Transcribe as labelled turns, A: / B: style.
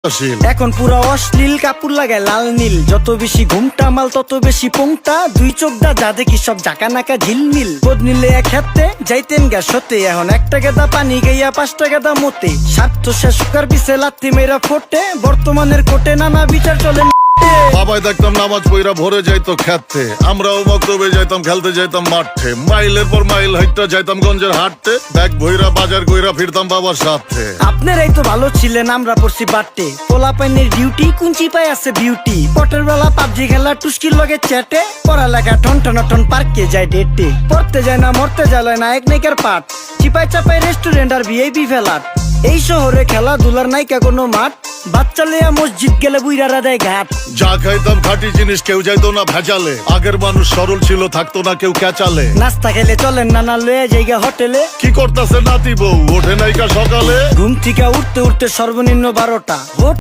A: এখন পুরো অশ্লীল কাপড় লাগায় লাল নীল, যত বেশি ঘুমটা মাল তত বেশি পোংটা, দুই চোখ দা যা দেখি সব জাকা নাকা ঝিলমিল। বোধ নিলে এক হাতে যাইতেন গা সতে, এখন একটা গেদা পানি গাইয়া 5টা গেদা মতে, স্বার্থ শেষ কার পিছে লাত্তি মেয়েরা ফোটে, বর্তমানের কোটে নানা বিচার চলে।
B: বাবাই দেখতাম নামাজ পইরা ভরে যাইতো খেতে, আমরাও মক্তবে যাইতাম, খেলতে যাইতাম মাঠে, মাইলের পর মাইল হাইটটা যাইতাম গঞ্জের হাটতে, ব্যাগ ভইরা বাজার কইরা ফিরতাম বাবার সাথে।
A: আপনারাই তো ভালো ছিলেন, আমরা পড়ছি বাটে, পোলা পাইনের ডিউটি কুঞ্চি পাই আছে বিউটি, পটের বেলা পাবজি খেলা টুস্কির লগে চ্যাটে, পড়ালেখা টন টন পার্কে যায় ডেটে, পড়তে যায় না মরতে যায় নায়ক নায়িকার পাঠ, চিপাই চাপাই রেস্টুরেন্ট আর ভিআইপি ফেলাট, এই শহরে খেলাধুলার নাইকা কোনো মাঠ, বাচ্চা লেয়া মসজিদ গেলে বুইরারা দেয় ঘাট।
B: যা খাইতাম খাঁটি জিনিস, কেউ যাইতো না ভেজালে, আগের মানুষ সরল ছিল, থাকতো না কেউ ক্যাচালে,
A: নাস্তা খেলে চলেন নানা লয়ে জায়গা হোটেলে,
B: কি করতাছে নাতি বউ ওঠে নাইকা সকালে,
A: ঘুম থেকে উঠতে উঠতে সর্বনিম্ন 12টা।